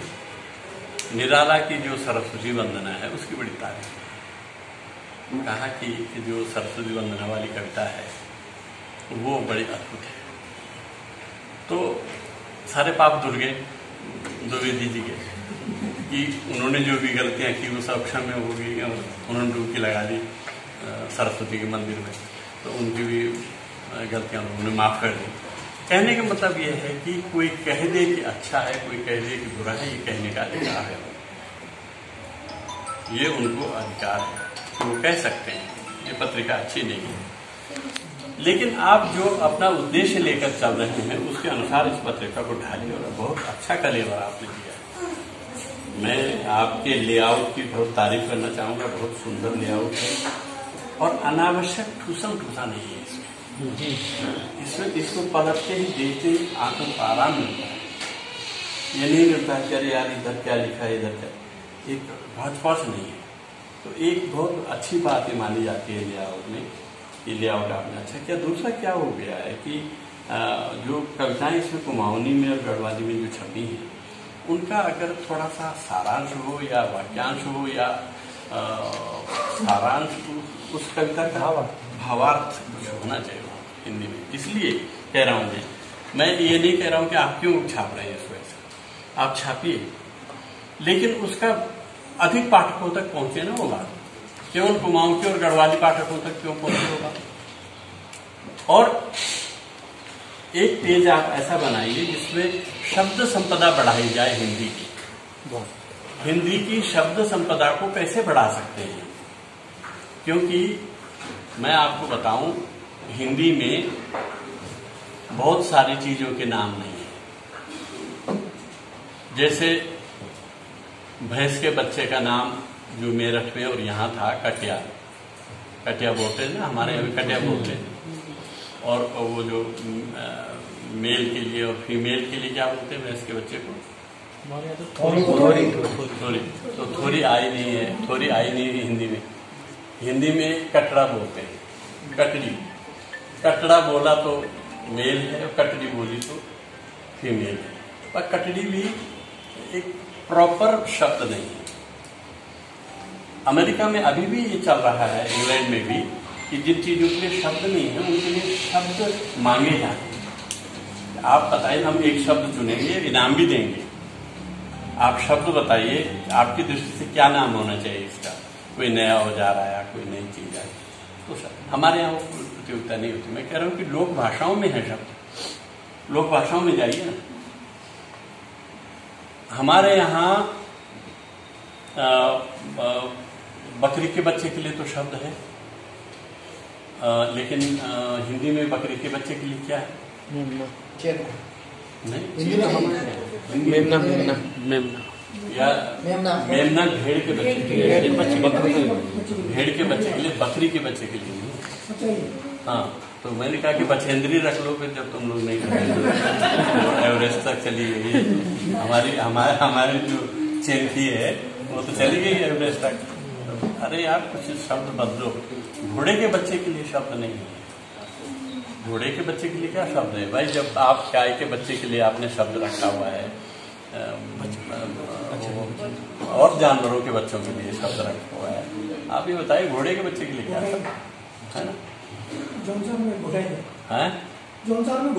Speaker 1: निराला की जो सरस्वती वंदना है उसकी बड़ी तारीफ की। कहा कि जो सरस्वती वंदना वाली कविता है वो बड़ी अद्भुत है। तो सारे पाप धुल गए द्विवेदी जी के। उनकी उन्होंने जो भी गलतियां की वो सब क्षम्य होगी। उन्होंने डुबकी लगा दी सरस्वती के मंदिर में, तो उनकी भी गलतियां उन्होंने माफ कर दी। कहने का मतलब ये है कि कोई कह दे कि अच्छा है, कोई कह दे कि बुरा है, ये कहने का अधिकार है, ये उनको अधिकार है, तो वो कह सकते हैं ये पत्रिका अच्छी नहीं है। लेकिन आप जो अपना उद्देश्य लेकर चल रहे हैं उसके अनुसार इस पत्रिका को ढालिए। और बहुत अच्छा कलेवर आपने दिया। मैं आपके लेआउट की बहुत तारीफ करना चाहूंगा, बहुत सुंदर लेआउट है और अनावश्यक ठूसम ठूसा नहीं है इसमें इसको पलटते ही देखते ही आंखों को आराम मिलता है। ये नहीं मिलता है कि अरे यार इधर क्या लिखा है, इधर क्या, एक भौच नहीं है। तो एक बहुत अच्छी बात ये मानी जाती है लेआउट में, ये लेआउट आपने अच्छा किया। दूसरा क्या हो गया है कि जो कविताएं इसमें कुमाऊनी में और गढ़वाली में जो छपी हैं, उनका अगर थोड़ा सा सारांश हो या वाक्यांश हो या सारांश, उस कविता का भावार्थ होना चाहिए हिंदी में। इसलिए कह रहा हूं मैं ये नहीं कह रहा हूं कि आप क्यों छाप रहे हैं इस वजह से, आप छापिए, लेकिन उसका अधिक पाठकों तक पहुंचे ना वो बात, केवल कुमाऊं के और गढ़वाली पाठकों तक क्यों पहुंचे होगा। और एक पेज आप ऐसा बनाइए जिसमें शब्द संपदा बढ़ाई जाए हिंदी की। हिंदी की शब्द संपदा को कैसे बढ़ा सकते हैं, क्योंकि मैं आपको बताऊं हिंदी में बहुत सारी चीजों के नाम नहीं है। जैसे भैंस के बच्चे का नाम जो मेरठ में और यहाँ था कटिया, कटिया बोलते हैं ना, हमारे यहाँ भी कटिया बोलते हैं। और वो जो मेल के लिए और फीमेल के लिए क्या बोलते हैं भैंस के बच्चे को, थोड़ी। तो थोड़ी आई नहीं है, थोड़ी आई नहीं है हिंदी में। हिंदी में कटड़ा बोलते हैं, कटड़ी। कटड़ा बोला तो मेल है और कटड़ी बोली तो फीमेल है। पर कटड़ी भी एक प्रॉपर शब्द नहीं है। अमेरिका में अभी भी ये चल रहा है, इंग्लैंड में भी, कि जिन चीजों के लिए शब्द नहीं है उनके लिए शब्द मांगे जाते हैं। आप बताइए, हम एक शब्द चुनेंगे, इनाम भी देंगे। आप शब्द बताइए, आपकी दृष्टि से क्या नाम होना चाहिए इसका। कोई नया औजार आया, कोई नई चीज आई, तो हमारे यहाँ प्रतियोगिता नहीं होती। मैं कह रहा हूँ कि लोक भाषाओं में है शब्द, लोक भाषाओं में जाइए ना। हमारे यहाँ बकरी के बच्चे के लिए तो शब्द है, लेकिन हिंदी में बकरी के बच्चे के लिए क्या है? मेमना या मेमना भेड़ के बच्चे के लिए, भेड़ के बच्चे के लिए, बकरी के बच्चे के लिए। हाँ, तो मैंने कहा कि बछेंद्री रख लो, फिर जब तुम लोग नहीं रखे एवरेस्ट तक चली गई। हमारी जो चेंथी है वो तो चली गई एवरेस्ट तक। अरे यार कुछ शब्द बदलो। घोड़े के बच्चे के लिए शब्द नहीं है। घोड़े के बच्चे के लिए क्या शब्द है भाई? जब आप गाय के बच्चे के लिए आपने शब्द रखा हुआ है, और जानवरों के बच्चों के लिए शब्द रखा हुआ है, आप ये बताइए घोड़े के बच्चे के लिए क्या शब्द है? ना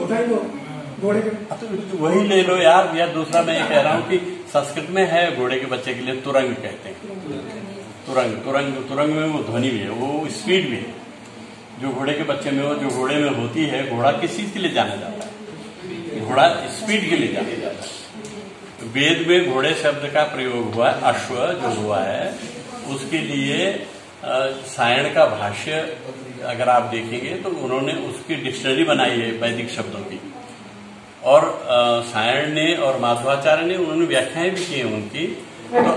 Speaker 1: घोड़े के, तो वही ले लो यार। या दूसरा मैं ये कह रहा हूँ कि संस्कृत में है घोड़े के बच्चे के लिए तुरंग कहते हैं। तुरंग में वो ध्वनि भी है, वो स्पीड भी है जो घोड़े के बच्चे में हो, जो घोड़े में होती है। घोड़ा किस चीज के लिए जाना जाता है? घोड़ा स्पीड के लिए जाना जाता है। वेद में घोड़े शब्द का प्रयोग हुआ है, अश्व जो हुआ है उसके लिए सायण का भाष्य अगर आप देखेंगे तो उन्होंने उसकी डिक्शनरी बनाई है वैदिक शब्दों की। और सायण ने और माधवाचार्य ने उन्होंने व्याख्याएं भी की हैं उनकी। तो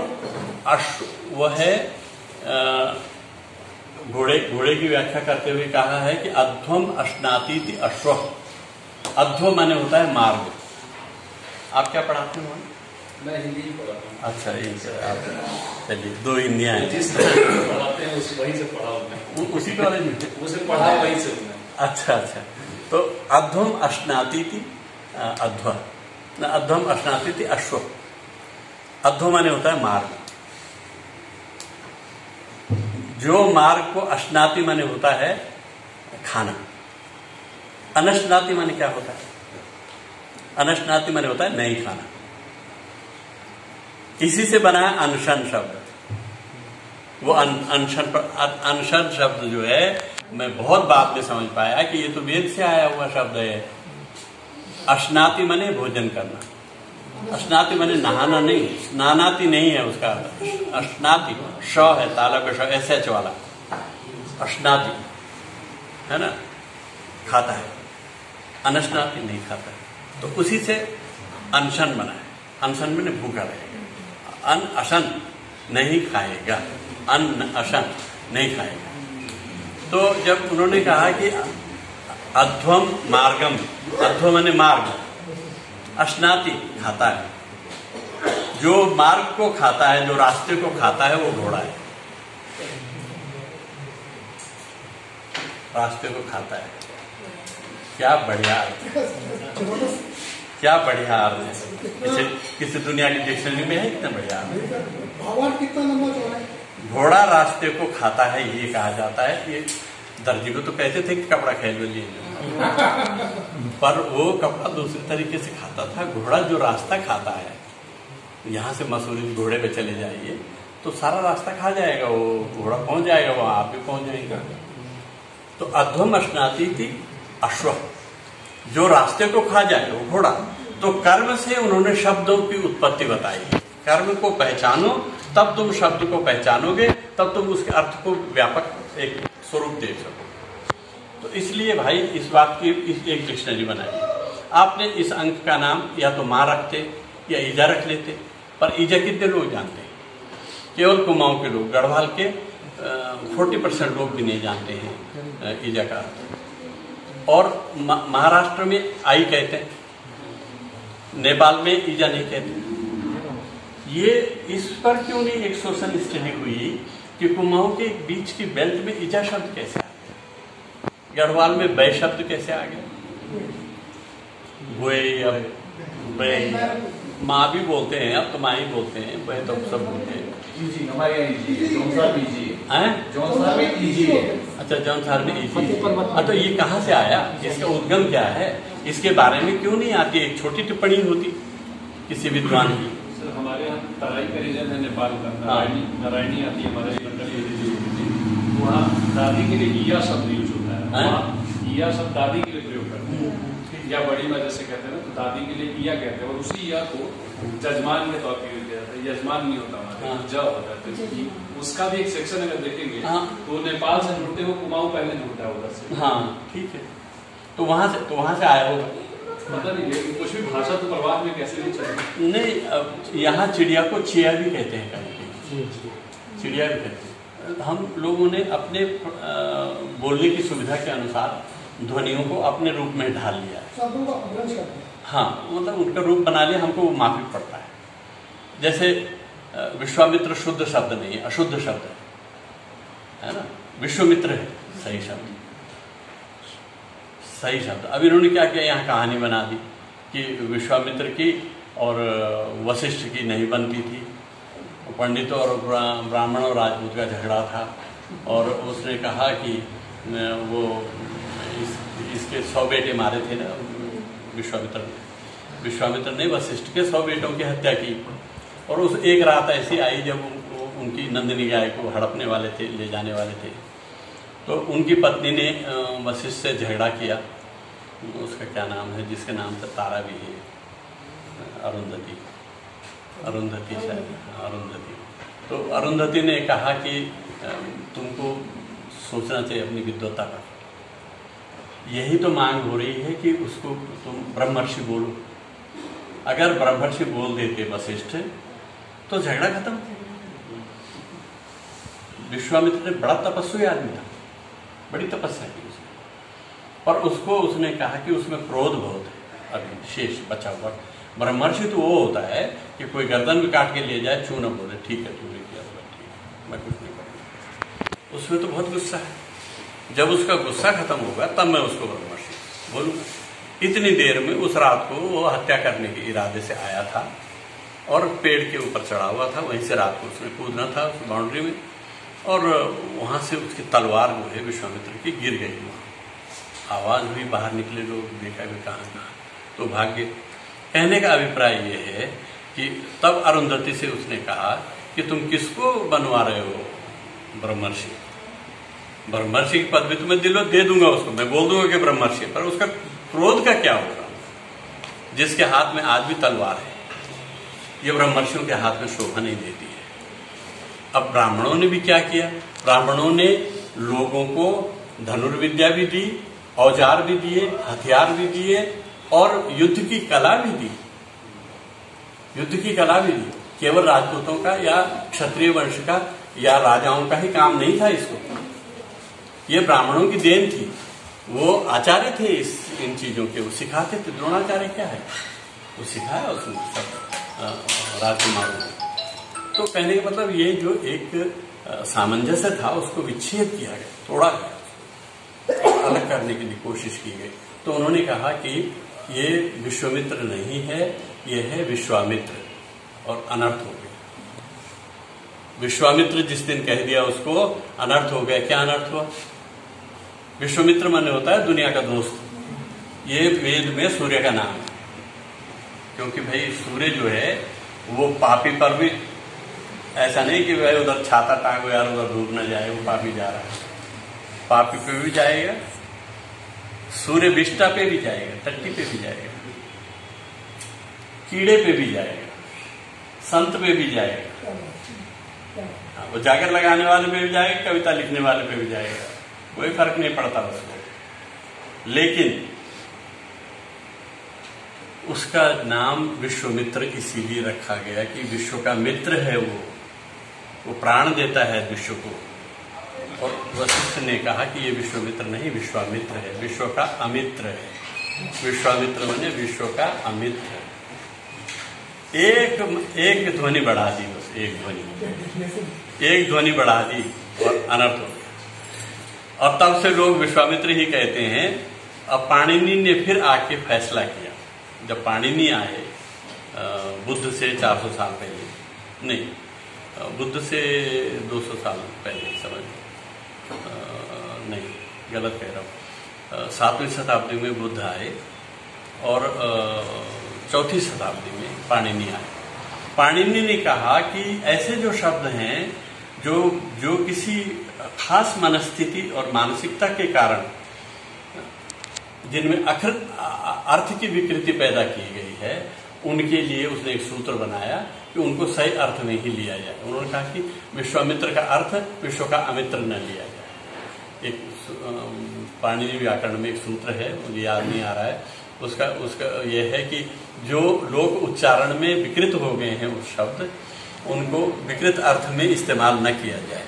Speaker 1: अश्व वह है, घोड़े की व्याख्या करते हुए कहा है कि अध्वम अश्नातीति अश्व। अध्व माने होता है मार्ग। आप क्या पढ़ाते हैं?
Speaker 2: मैं हिंदी पढ़ाता हूँ।
Speaker 1: अच्छा, आप चलिए, दो हिंदियाँ हैं।
Speaker 2: पढ़ाते हैं वहीं से पढ़ा
Speaker 1: उसी कॉलेज में
Speaker 2: उसे पढ़ा वहीं से।
Speaker 1: अच्छा, तो अध्वम अश्नातीति अध्व, अध्वम अश्नातीति अश्व। अध्व माने होता है मार्ग। जो मार्ग को अश्नाति माने होता है खाना। अनश्नाति माने क्या होता है? अनश्नाति माने होता है नहीं खाना। इसी से बना है अनशन शब्द। वो अनशन शब्द जो है मैं बहुत बाद में समझ पाया कि ये तो वेद से आया हुआ शब्द है। अश्नाति मने भोजन करना, अश्नाति मने नहाना नहीं, स्नानाति नहीं है उसका अर्थ। अश्नाति श है, ताला का श, एसएच वाला अश्नाति है ना, खाता है। अनश्नाति नहीं खाता है। तो उसी से अनशन बना है। अनशन में भूखा रहेगा। अन अशन नहीं खाएगा, अन्न अशन नहीं खाएगा। तो जब उन्होंने कहा कि अध्वम मार्गम, अध्वम माने मार्ग, अश्नाति खाता है, जो मार्ग को खाता है, जो रास्ते को खाता है वो घोड़ा है। रास्ते को खाता है। क्या बढ़िया क्या बढ़िया अर्थ है। किसी दुनिया की डिक्शनरी में है इतना बढ़िया अर्थ।
Speaker 3: कितना लंबा चौड़ा है?
Speaker 1: घोड़ा रास्ते को खाता है ये कहा जाता है। ये दर्जी को तो कहते थे कि कपड़ा खेल लिए, पर वो कपड़ा दूसरे तरीके से खाता था। घोड़ा जो रास्ता खाता है, यहाँ से मसूरी घोड़े पे चले जाइए तो सारा रास्ता खा जाएगा, वो घोड़ा पहुंच जाएगा, वहां आप भी पहुंच जाएंगे। तो अध्वम अश्नाति थी अश्व, जो रास्ते को खा जाए वो घोड़ा। तो कर्म से उन्होंने शब्दों की उत्पत्ति बताई। कर्म को पहचानो तब तुम शब्द को पहचानोगे, तब तुम उसके अर्थ को व्यापक एक स्वरूप देख सको। तो इसलिए भाई इस बात की एक डिक्शनरी बनाई। आपने इस अंक का नाम या तो माँ रखते या ईजा रख लेते, पर ईजा कितने लोग जानते हैं? केवल कुमाऊं के लोग, गढ़वाल के 40% लोग भी नहीं जानते हैं ईजा का अर्थ। और महाराष्ट्र में आई कहते हैं, नेपाल में ईजा नहीं कहते। ये इस पर क्यों नहीं एक सोशल स्टडी हुई कि कुमाऊं के बीच की बेल्ट में ईजा शब्द कैसे आ गया, गढ़वाल में बै शब्द कैसे आ गया? माँ भी बोलते हैं, अब तो माँ ही बोलते हैं, बै तो सब बोलते हैं।
Speaker 2: हमारे यहाँ इजी है, जौनसार में इजी है। जौनसार में इजी है।
Speaker 1: अच्छा, जौनसार में इजी है। तो ये कहाँ से आया, इसका उद्गम क्या है, इसके बारे में क्यों नहीं आती एक छोटी टिप्पणी होती किसी विद्वान की?
Speaker 2: सर हमारे यहाँ तराई का रीजन है नेपाल का, नारायणी आती है हमारे वहाँ दादी के लिए ईया शब्द यूज होता है। ईया शब्द दादी के लिए प्रयोग करते हैं, या बड़ी माँ जैसे कहते हैं ना, तो दादी के लिए ईया कहते हैं। और उसी ईया को जजमान के तौर पर यूज किया जाता है। यजमान नहीं होता हमारे, ज होता है। उसका भी एक सेक्शन अगर देखेंगे तो नेपाल से जुड़ते हुए कुमाऊं पहले जुड़ता है उधर से।
Speaker 1: हाँ ठीक है, तो वहां से आया होगा,
Speaker 2: पता नहीं कुछ भी भाषा तो प्रवाह में कैसे नहीं चलती।
Speaker 1: नहीं, यहाँ चिड़िया को चिया भी कहते हैं, कहीं चिड़िया भी कहते हैं। हम लोगों ने अपने बोलने की सुविधा के अनुसार ध्वनियों को अपने रूप में ढाल लिया। हाँ, मतलब उनका रूप बना लिया, हमको वो माफी पड़ता है। जैसे विश्वामित्र शुद्ध शब्द नहीं है, अशुद्ध शब्द है ना। विश्वामित्र है सही शब्द, सही शब्द। अब इन्होंने क्या किया, यहाँ कहानी बना दी कि विश्वामित्र की और वशिष्ठ की नहीं बनती थी। पंडितों और ब्राह्मण और राजपूत का झगड़ा था, और उसने कहा कि वो इसके 100 बेटे मारे थे ना विश्वामित्र ने वशिष्ठ के 100 बेटों की हत्या की। और उस एक रात ऐसी आई जब उनकी नंदिनी गाय को हड़पने वाले थे, ले जाने वाले थे, तो उनकी पत्नी ने वशिष्ठ से झगड़ा किया। उसका क्या नाम है, जिसके नाम से तारा भी है, अरुंधति शायद, अरुंधति। तो अरुंधति ने कहा कि तुमको सोचना चाहिए अपनी विद्वता पर। यही तो मांग हो रही है कि उसको तुम ब्रह्मर्षि बोलो। अगर ब्रह्मर्षि बोल देते वशिष्ठ तो झगड़ा खत्म। विश्वामित्र ने बड़ा तपस्वी आदमी था, बड़ी तपस्या की उसने, पर उसको उसने कहा कि उसमें क्रोध बहुत है, अभी शेष बचा हुआ। ब्रह्मर्षि तो वो होता है कि कोई गर्दन में काट के ले जाए, चू न बोले ठीक है तूने किया, ठीक है मैं कुछ नहीं करूँगा। उसमें तो बहुत गुस्सा है। जब उसका गुस्सा खत्म होगा तब मैं उसको ब्रह्मर्षि बोलूँगा। इतनी देर में उस रात को वो हत्या करने के इरादे से आया था और पेड़ के ऊपर चढ़ा हुआ था। वहीं से रात को उसने कूदना था उस बाउंड्री में, और वहाँ से उसकी तलवार जो है विश्वामित्र की गिर गई। वहाँ आवाज़ हुई, बाहर निकले लोग, देखा भी कहाँ तो भाग्य। कहने का अभिप्राय ये है कि तब अरुंधति से उसने कहा कि तुम किसको बनवा रहे हो ब्रह्मर्षि? ब्रह्मर्षि की पदवी तो मैं दे दूंगा उसको, मैं बोल दूंगा कि ब्रह्मर्षि, पर उसका क्रोध का क्या होगा? जिसके हाथ में आज भी तलवार है, ये ब्रह्मर्षियों के हाथ में शोभा नहीं देती है। अब ब्राह्मणों ने भी क्या किया? ब्राह्मणों ने लोगों को धनुर्विद्या भी दी, औजार भी दिए, हथियार भी दिए और युद्ध की कला भी दी। युद्ध की कला भी दी। केवल राजपूतों का या क्षत्रिय वंश का या राजाओं का ही काम नहीं था इसको, ये ब्राह्मणों की देन थी। वो आचार्य थे इन चीजों के, वो सिखाते थे। द्रोणाचार्य क्या है? वो सिखाया उसने सब राजकुमारों को। तो कहने का मतलब ये जो एक सामंजस्य था उसको विच्छेद किया गया, तोड़ा गया, अलग करने की कोशिश की गई। तो उन्होंने कहा कि ये विश्वामित्र नहीं है, ये है विश्वामित्र, और अनर्थ हो गया। विश्वामित्र जिस दिन कह दिया उसको, अनर्थ हो गया। क्या अनर्थ हुआ? विश्वामित्र माने होता है दुनिया का दोस्त। ये वेद में सूर्य का नाम है, क्योंकि भाई सूर्य जो है वो पापी पर भी, ऐसा नहीं कि भाई उधर छाता टांगो यार उधर डूब न जाए, वो पापी जा रहा है, पापी पे भी जाएगा, सूर्य विष्टा पे भी जाएगा, टट्टी पे भी जाएगा, कीड़े पे भी जाएगा, संत पे भी जाएगा, वो जाकर लगाने वाले पे भी जाएगा, कविता लिखने वाले पे भी जाएगा, कोई फर्क नहीं पड़ता उसको। लेकिन उसका नाम विश्वामित्र इसीलिए रखा गया कि विश्व का मित्र है वो प्राण देता है विश्व को। और वशिष्ठ ने कहा कि ये विश्वामित्र नहीं, विश्वामित्र है, विश्व का अमित्र है। विश्वामित्र माने विश्व का अमित्र। एक ध्वनि बढ़ा दी, बस एक ध्वनि बढ़ा दी और अनर्थ हो गया। और तब से लोग विश्वामित्र ही कहते हैं। अब पाणिनि ने फिर आके फैसला किया, जब पाणिनि आए बुद्ध से 400 साल पहले, नहीं बुद्ध से 200 साल पहले, समझ नहीं गलत कह रहा हूँ, 7वीं शताब्दी में बुद्ध आए और 4थी शताब्दी में पाणिनि आए। पाणिनि ने कहा कि ऐसे जो शब्द हैं जो किसी खास मनस्थिति और मानसिकता के कारण जिनमें अर्थ की विकृति पैदा की गई है, उनके लिए उसने एक सूत्र बनाया कि उनको सही अर्थ में ही लिया जाए। उन्होंने कहा कि विश्वामित्र का अर्थ विश्व का अमित्र न लिया जाए। एक पाणिनि व्याकरण में एक सूत्र है, मुझे याद नहीं आ रहा है, उसका यह है कि जो लोग उच्चारण में विकृत हो गए हैं उस शब्द, उनको विकृत अर्थ में इस्तेमाल न किया जाए।